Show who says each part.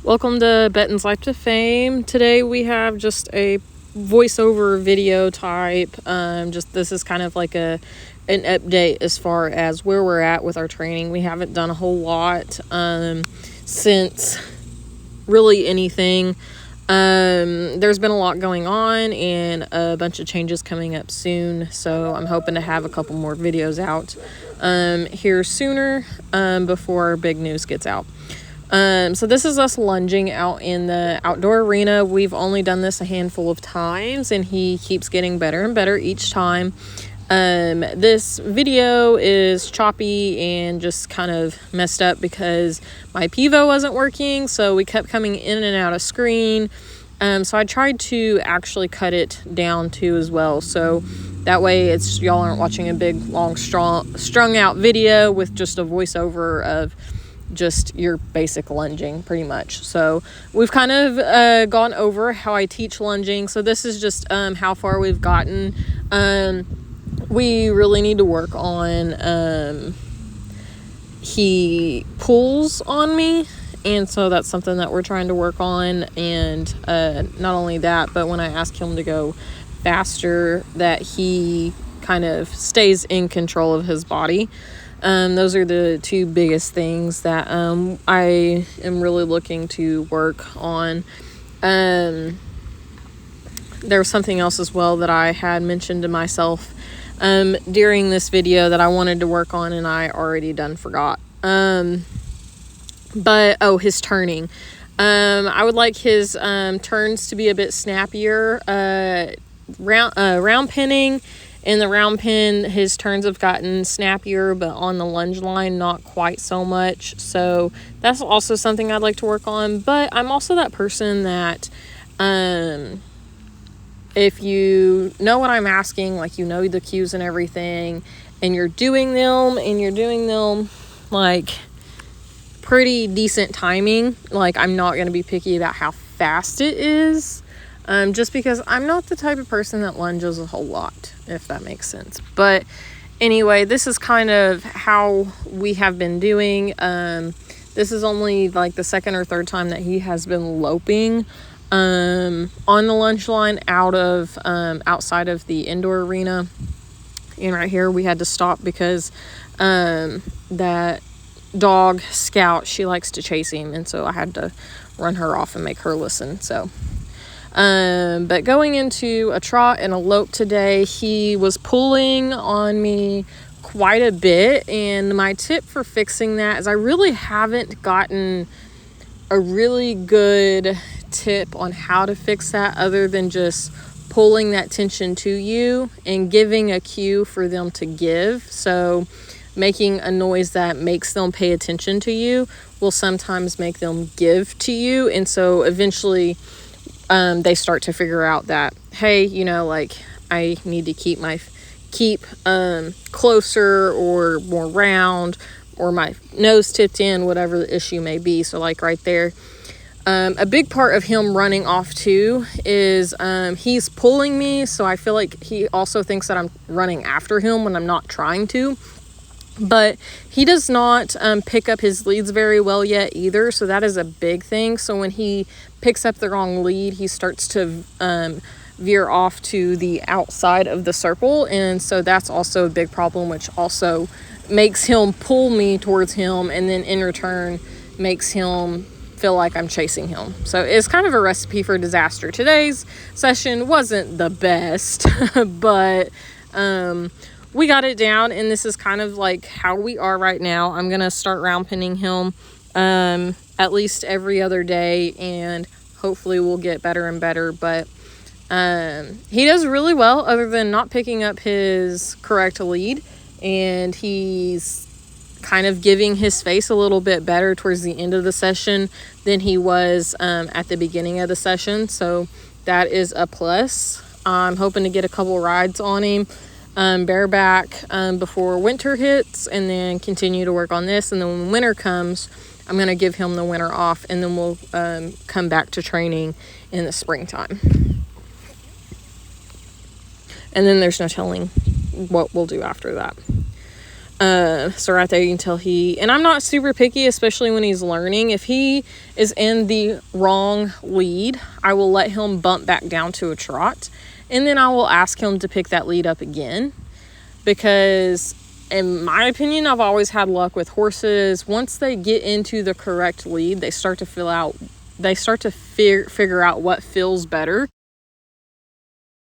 Speaker 1: Welcome to Betton's Life to Fame. Today we have just a voiceover video type. This is kind of like an update as far as where we're at with our training. We haven't done a whole lot since really anything. There's been a lot going on and a bunch of changes coming up soon, so I'm hoping to have a couple more videos out here sooner before big news gets out. So this is us lunging out in the outdoor arena. We've only done this a handful of times and he keeps getting better and better each time. This video is choppy and just kind of messed up because my Pivo wasn't working, so we kept coming in and out of screen. So I tried to actually cut it down too as well, so that way y'all aren't watching a big long strung out video with just a voiceover of just your basic lunging pretty much. So we've kind of gone over how I teach lunging. So this is just how far we've gotten. We really need to work on he pulls on me, and so that's something that we're trying to work on. And not only that, but when I ask him to go faster, that he kind of stays in control of his body. Those are the two biggest things that I am really looking to work on. There was something else as well that I had mentioned to myself during this video that I wanted to work on, and I already forgot. His turning. I would like his turns to be a bit snappier. Round pinning. In the round pin, his turns have gotten snappier, but on the lunge line, not quite so much. So that's also something I'd like to work on. But I'm also that person that if you know what I'm asking, like you know the cues and everything, and you're doing them like pretty decent timing, like I'm not going to be picky about how fast it is. Just because I'm not the type of person that lunges a whole lot, if that makes sense. But anyway, this is kind of how we have been doing. This is only like the second or third time that he has been loping on the lunge line outside of the indoor arena. And right here we had to stop because that dog Scout, she likes to chase him, and so I had to run her off and make her listen. So but going into a trot and a lope today, he was pulling on me quite a bit, and my tip for fixing that is I really haven't gotten a really good tip on how to fix that other than just pulling that tension to you and giving a cue for them to give. So making a noise that makes them pay attention to you will sometimes make them give to you, and so eventually they start to figure out that, hey, like I need to keep closer or more round, or my nose tipped in, whatever the issue may be. So like right there, a big part of him running off too is he's pulling me, so I feel like he also thinks that I'm running after him when I'm not trying to. But he does not pick up his leads very well yet either, so that is a big thing. So when he picks up the wrong lead, he starts to veer off to the outside of the circle, and so that's also a big problem, which also makes him pull me towards him, and then in return makes him feel like I'm chasing him. So it's kind of a recipe for disaster. Today's session wasn't the best, but we got it down, and this is kind of like how we are right now. I'm going to start round pinning him at least every other day, and hopefully we'll get better and better. But he does really well other than not picking up his correct lead, and he's kind of giving his face a little bit better towards the end of the session than he was at the beginning of the session. So that is a plus. I'm hoping to get a couple rides on him bareback before winter hits, and then continue to work on this. And then when winter comes, I'm going to give him the winter off, and then we'll come back to training in the springtime. And then there's no telling what we'll do after that. So right there you can tell and I'm not super picky, especially when he's learning. If he is in the wrong lead, I will let him bump back down to a trot, and then I will ask him to pick that lead up again, because in my opinion, I've always had luck with horses. Once they get into the correct lead, they start to figure out what feels better.